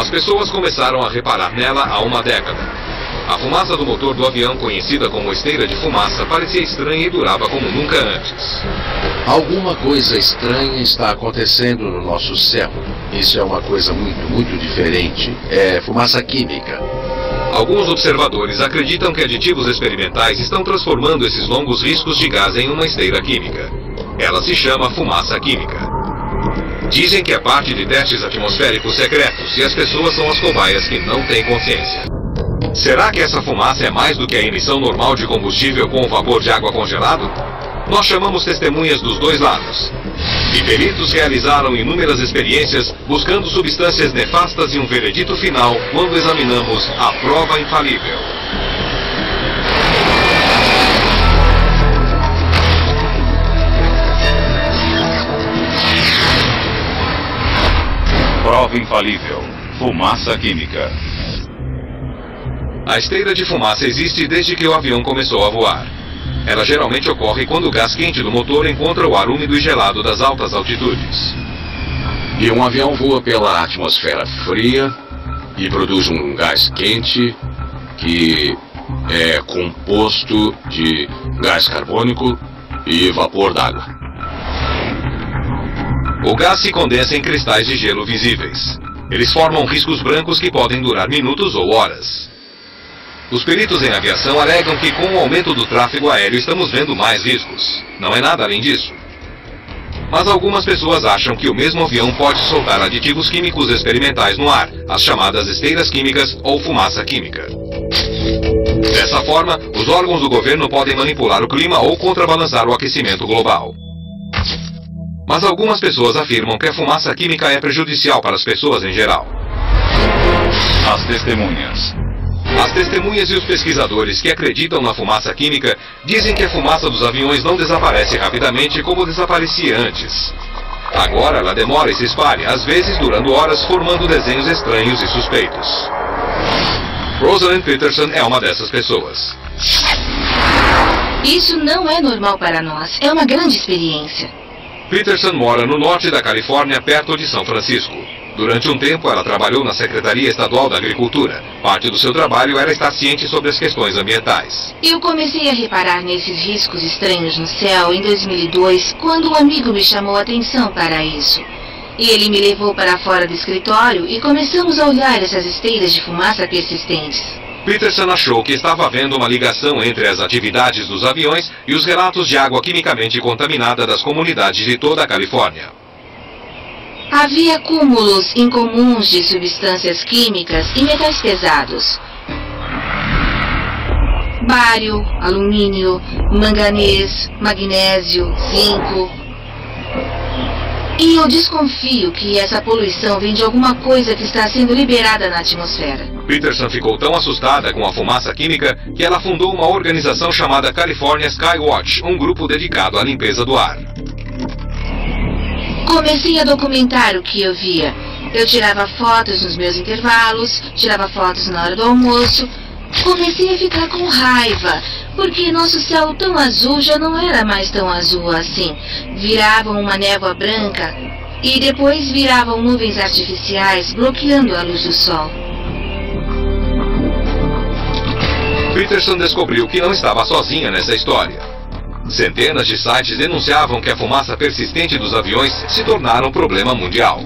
As pessoas começaram a reparar nela há uma década. A fumaça do motor do avião, conhecida como esteira de fumaça, parecia estranha e durava como nunca antes. Alguma coisa estranha está acontecendo no nosso céu. Isso é uma coisa muito diferente. É fumaça química. Alguns observadores acreditam que aditivos experimentais estão transformando esses longos riscos de gás em uma esteira química. Ela se chama fumaça química. Dizem que é parte de testes atmosféricos secretos e as pessoas são as cobaias que não têm consciência. Será que essa fumaça é mais do que a emissão normal de combustível com o vapor de água congelado? Nós chamamos testemunhas dos dois lados. E peritos realizaram inúmeras experiências buscando substâncias nefastas e um veredito final quando examinamos a prova infalível. Prova infalível. Fumaça química. A esteira de fumaça existe desde que o avião começou a voar. Ela geralmente ocorre quando o gás quente do motor encontra o ar úmido e gelado das altas altitudes. E um avião voa pela atmosfera fria e produz um gás quente que é composto de gás carbônico e vapor d'água. O gás se condensa em cristais de gelo visíveis. Eles formam riscos brancos que podem durar minutos ou horas. Os peritos em aviação alegam que com o aumento do tráfego aéreo estamos vendo mais riscos. Não é nada além disso. Mas algumas pessoas acham que o mesmo avião pode soltar aditivos químicos experimentais no ar, as chamadas esteiras químicas ou fumaça química. Dessa forma, os órgãos do governo podem manipular o clima ou contrabalançar o aquecimento global. Mas algumas pessoas afirmam que a fumaça química é prejudicial para as pessoas em geral. As testemunhas. As testemunhas e os pesquisadores que acreditam na fumaça química dizem que a fumaça dos aviões não desaparece rapidamente como desaparecia antes. Agora ela demora e se espalha, às vezes durando horas, formando desenhos estranhos e suspeitos. Rosalind Peterson é uma dessas pessoas. Isso não é normal para nós. É uma grande experiência. Peterson mora no norte da Califórnia, perto de São Francisco. Durante um tempo, ela trabalhou na Secretaria Estadual da Agricultura. Parte do seu trabalho era estar ciente sobre as questões ambientais. Eu comecei a reparar nesses riscos estranhos no céu em 2002, quando um amigo me chamou a atenção para isso. Ele me levou para fora do escritório e começamos a olhar essas esteiras de fumaça persistentes. Peterson achou que estava havendo uma ligação entre as atividades dos aviões e os relatos de água quimicamente contaminada das comunidades de toda a Califórnia. Havia acúmulos incomuns de substâncias químicas e metais pesados. Bário, alumínio, manganês, magnésio, zinco. E eu desconfio que essa poluição vem de alguma coisa que está sendo liberada na atmosfera. Peterson ficou tão assustada com a fumaça química que ela fundou uma organização chamada California Skywatch, um grupo dedicado à limpeza do ar. Comecei a documentar o que eu via. Eu tirava fotos nos meus intervalos, tirava fotos na hora do almoço. Comecei a ficar com raiva, porque nosso céu tão azul já não era mais tão azul assim. Viravam uma névoa branca e depois viravam nuvens artificiais, bloqueando a luz do sol. Peterson descobriu que não estava sozinha nessa história. Centenas de sites denunciavam que a fumaça persistente dos aviões se tornara um problema mundial.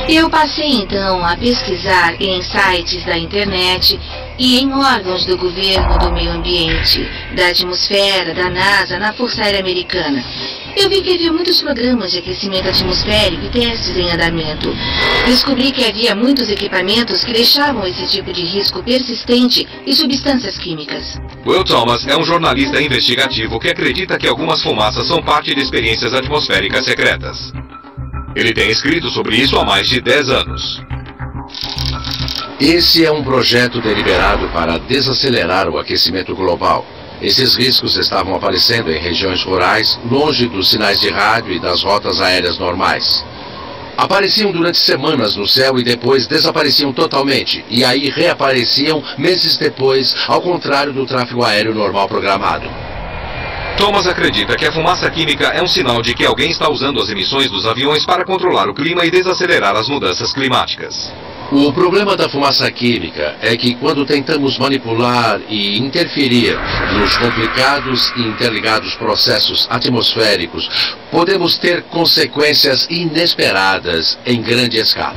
Eu passei então a pesquisar em sites da internet e em órgãos do governo, do meio ambiente, da atmosfera, da NASA, na Força Aérea Americana. Eu vi que havia muitos programas de aquecimento atmosférico e testes em andamento. Descobri que havia muitos equipamentos que deixavam esse tipo de risco persistente e substâncias químicas. Will Thomas é um jornalista investigativo que acredita que algumas fumaças são parte de experiências atmosféricas secretas. Ele tem escrito sobre isso há mais de 10 anos. Esse é um projeto deliberado para desacelerar o aquecimento global. Esses riscos estavam aparecendo em regiões rurais, longe dos sinais de rádio e das rotas aéreas normais. Apareciam durante semanas no céu e depois desapareciam totalmente, e aí reapareciam meses depois, ao contrário do tráfego aéreo normal programado. Thomas acredita que a fumaça química é um sinal de que alguém está usando as emissões dos aviões para controlar o clima e desacelerar as mudanças climáticas. O problema da fumaça química é que quando tentamos manipular e interferir nos complicados e interligados processos atmosféricos, podemos ter consequências inesperadas em grande escala.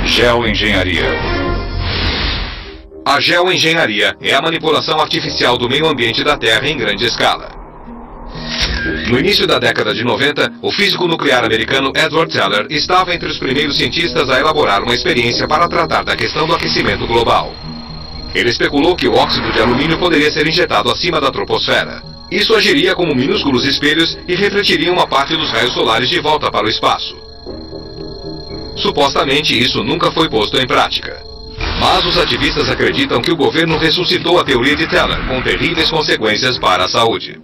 Geoengenharia. A geoengenharia é a manipulação artificial do meio ambiente da Terra em grande escala. No início da década de 90, o físico nuclear americano Edward Teller estava entre os primeiros cientistas a elaborar uma experiência para tratar da questão do aquecimento global. Ele especulou que o óxido de alumínio poderia ser injetado acima da troposfera. Isso agiria como minúsculos espelhos e refletiria uma parte dos raios solares de volta para o espaço. Supostamente isso nunca foi posto em prática. Mas os ativistas acreditam que o governo ressuscitou a teoria de Teller, com terríveis consequências para a saúde.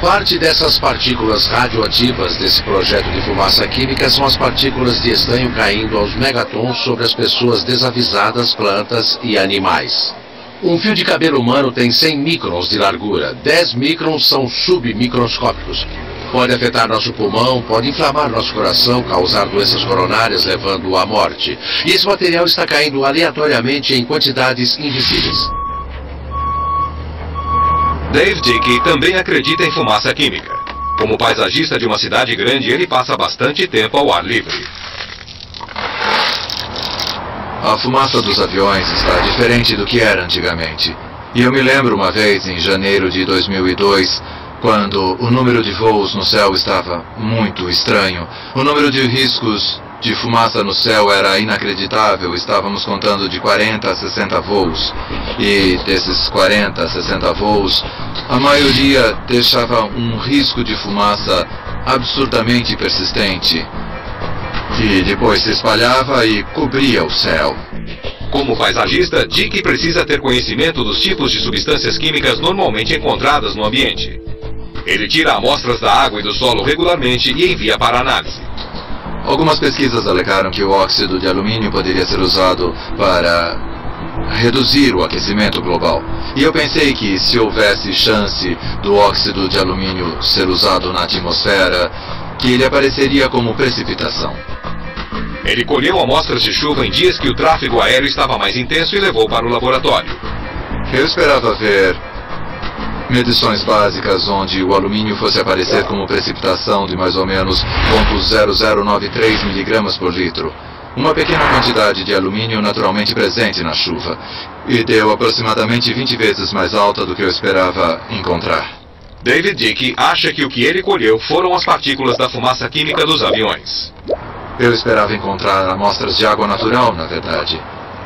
Parte dessas partículas radioativas desse projeto de fumaça química são as partículas de estanho caindo aos megatons sobre as pessoas desavisadas, plantas e animais. Um fio de cabelo humano tem 100 microns de largura, 10 microns são submicroscópicos. Pode afetar nosso pulmão, pode inflamar nosso coração, causar doenças coronárias, levando-o à morte. E esse material está caindo aleatoriamente em quantidades invisíveis. Dave Dickey também acredita em fumaça química. Como paisagista de uma cidade grande, ele passa bastante tempo ao ar livre. A fumaça dos aviões está diferente do que era antigamente. E eu me lembro uma vez, em janeiro de 2002, quando o número de voos no céu estava muito estranho. O número de riscos de fumaça no céu era inacreditável. Estávamos contando de 40 a 60 voos. E desses 40 a 60 voos, a maioria deixava um risco de fumaça absurdamente persistente. Que depois se espalhava e cobria o céu. Como paisagista, Dickey precisa ter conhecimento dos tipos de substâncias químicas normalmente encontradas no ambiente. Ele tira amostras da água e do solo regularmente e envia para análise. Algumas pesquisas alegaram que o óxido de alumínio poderia ser usado para reduzir o aquecimento global. E eu pensei que se houvesse chance do óxido de alumínio ser usado na atmosfera, que ele apareceria como precipitação. Ele colheu amostras de chuva em dias que o tráfego aéreo estava mais intenso e levou para o laboratório. Eu esperava ver medições básicas onde o alumínio fosse aparecer como precipitação de mais ou menos 0,0093 miligramas por litro. Uma pequena quantidade de alumínio naturalmente presente na chuva. E deu aproximadamente 20 vezes mais alta do que eu esperava encontrar. David Dickey acha que o que ele colheu foram as partículas da fumaça química dos aviões. Eu esperava encontrar amostras de água natural, na verdade.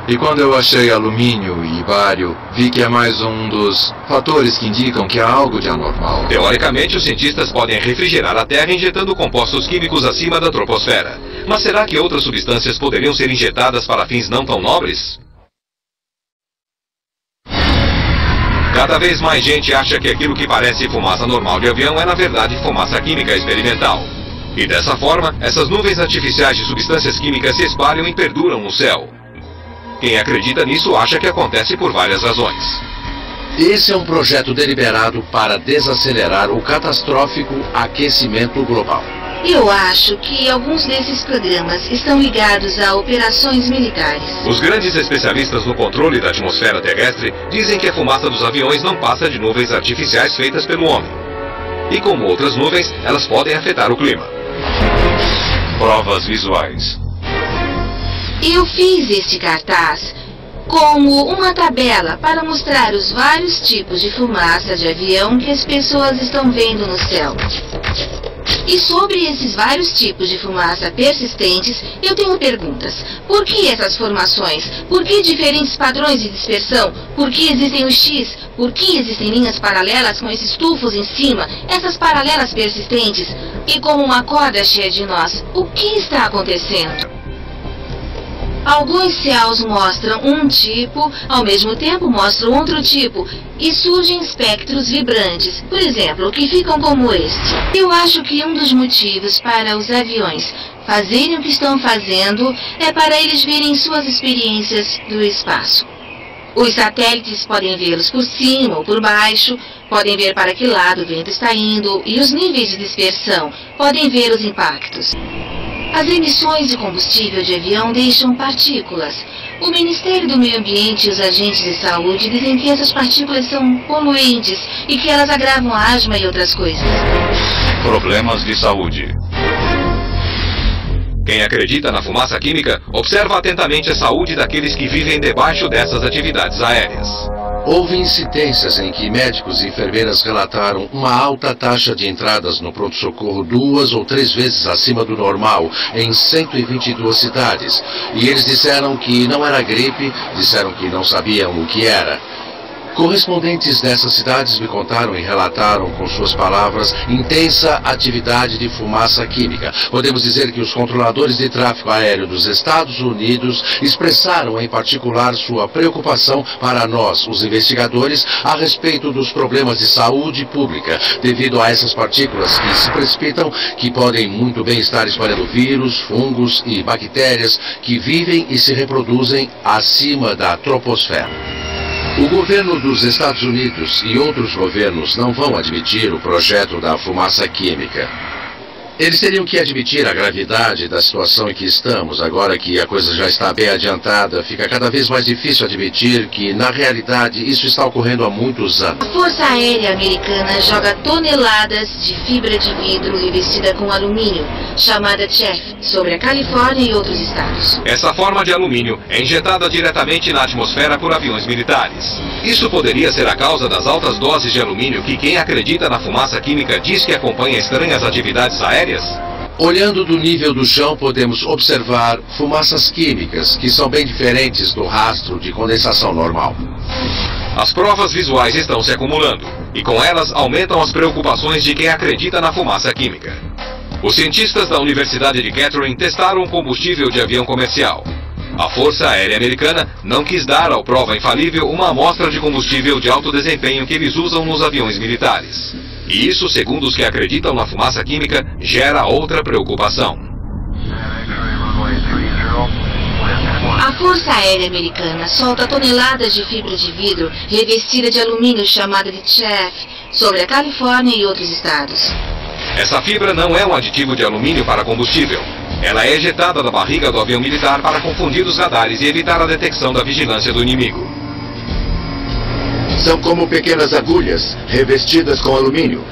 E quando eu achei alumínio e bário, vi que é mais um dos fatores que indicam que há algo de anormal. Teoricamente, os cientistas podem refrigerar a Terra injetando compostos químicos acima da troposfera. Mas será que outras substâncias poderiam ser injetadas para fins não tão nobres? Cada vez mais gente acha que aquilo que parece fumaça normal de avião é na verdade fumaça química experimental. E dessa forma, essas nuvens artificiais de substâncias químicas se espalham e perduram no céu. Quem acredita nisso acha que acontece por várias razões. Esse é um projeto deliberado para desacelerar o catastrófico aquecimento global. Eu acho que alguns desses programas estão ligados a operações militares. Os grandes especialistas no controle da atmosfera terrestre dizem que a fumaça dos aviões não passa de nuvens artificiais feitas pelo homem. E como outras nuvens, elas podem afetar o clima. Provas visuais. Eu fiz este cartaz como uma tabela para mostrar os vários tipos de fumaça de avião que as pessoas estão vendo no céu. E sobre esses vários tipos de fumaça persistentes, eu tenho perguntas. Por que essas formações? Por que diferentes padrões de dispersão? Por que existem os X? Por que existem linhas paralelas com esses tufos em cima? Essas paralelas persistentes? E como uma corda cheia de nós? O que está acontecendo? Alguns céus mostram um tipo, ao mesmo tempo mostram outro tipo, e surgem espectros vibrantes, por exemplo, que ficam como este. Eu acho que um dos motivos para os aviões fazerem o que estão fazendo é para eles verem suas experiências do espaço. Os satélites podem vê-los por cima ou por baixo, podem ver para que lado o vento está indo e os níveis de dispersão, podem ver os impactos. As emissões de combustível de avião deixam partículas. O Ministério do Meio Ambiente e os agentes de saúde dizem que essas partículas são poluentes e que elas agravam a asma e outras coisas. Problemas de saúde. Quem acredita na fumaça química, observa atentamente a saúde daqueles que vivem debaixo dessas atividades aéreas. Houve incidências em que médicos e enfermeiras relataram uma alta taxa de entradas no pronto-socorro 2 ou 3 vezes acima do normal em 122 cidades. E eles disseram que não era gripe, disseram que não sabiam o que era. Correspondentes dessas cidades me contaram e relataram com suas palavras intensa atividade de fumaça química. Podemos dizer que os controladores de tráfego aéreo dos Estados Unidos expressaram em particular sua preocupação para nós, os investigadores, a respeito dos problemas de saúde pública, devido a essas partículas que se precipitam, que podem muito bem estar espalhando vírus, fungos e bactérias que vivem e se reproduzem acima da troposfera. O governo dos Estados Unidos e outros governos não vão admitir o projeto da fumaça química. Eles teriam que admitir a gravidade da situação em que estamos. Agora que a coisa já está bem adiantada, fica cada vez mais difícil admitir que, na realidade, isso está ocorrendo há muitos anos. A Força Aérea Americana joga toneladas de fibra de vidro revestida com alumínio, chamada Chaff, sobre a Califórnia e outros estados. Essa forma de alumínio é injetada diretamente na atmosfera por aviões militares. Isso poderia ser a causa das altas doses de alumínio que quem acredita na fumaça química diz que acompanha estranhas atividades aéreas? Olhando do nível do chão, podemos observar fumaças químicas, que são bem diferentes do rastro de condensação normal. As provas visuais estão se acumulando, e com elas aumentam as preocupações de quem acredita na fumaça química. Os cientistas da Universidade de Kettering testaram combustível de avião comercial. A Força Aérea Americana não quis dar ao prova infalível uma amostra de combustível de alto desempenho que eles usam nos aviões militares. E isso, segundo os que acreditam na fumaça química, gera outra preocupação. A Força Aérea Americana solta toneladas de fibra de vidro revestida de alumínio chamada de Chaff sobre a Califórnia e outros estados. Essa fibra não é um aditivo de alumínio para combustível. Ela é ejetada da barriga do avião militar para confundir os radares e evitar a detecção da vigilância do inimigo. São como pequenas agulhas revestidas com alumínio.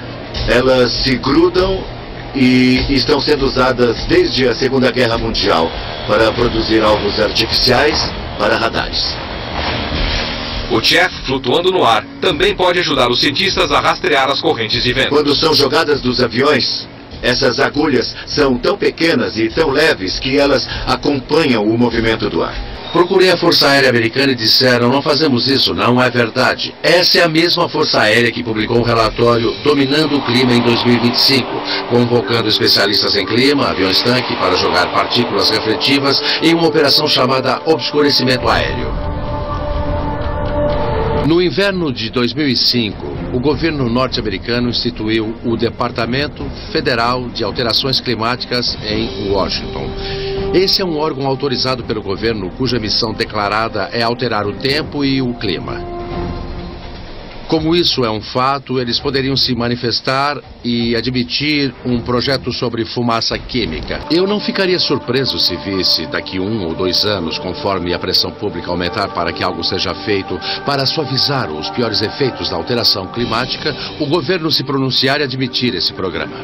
Elas se grudam e estão sendo usadas desde a Segunda Guerra Mundial para produzir alvos artificiais para radares. O Chaff, flutuando no ar, também pode ajudar os cientistas a rastrear as correntes de vento. Quando são jogadas dos aviões, essas agulhas são tão pequenas e tão leves que elas acompanham o movimento do ar. Procurei a Força Aérea Americana e disseram: não fazemos isso, não é verdade. Essa é a mesma Força Aérea que publicou um relatório Dominando o Clima em 2025, convocando especialistas em clima, aviões-tanque, para jogar partículas refletivas em uma operação chamada Obscurecimento Aéreo. No inverno de 2005, o governo norte-americano instituiu o Departamento Federal de Alterações Climáticas em Washington. Esse é um órgão autorizado pelo governo cuja missão declarada é alterar o tempo e o clima. Como isso é um fato, eles poderiam se manifestar e admitir um projeto sobre fumaça química. Eu não ficaria surpreso se visse daqui 1 ou 2 anos, conforme a pressão pública aumentar para que algo seja feito para suavizar os piores efeitos da alteração climática, o governo se pronunciar e admitir esse programa.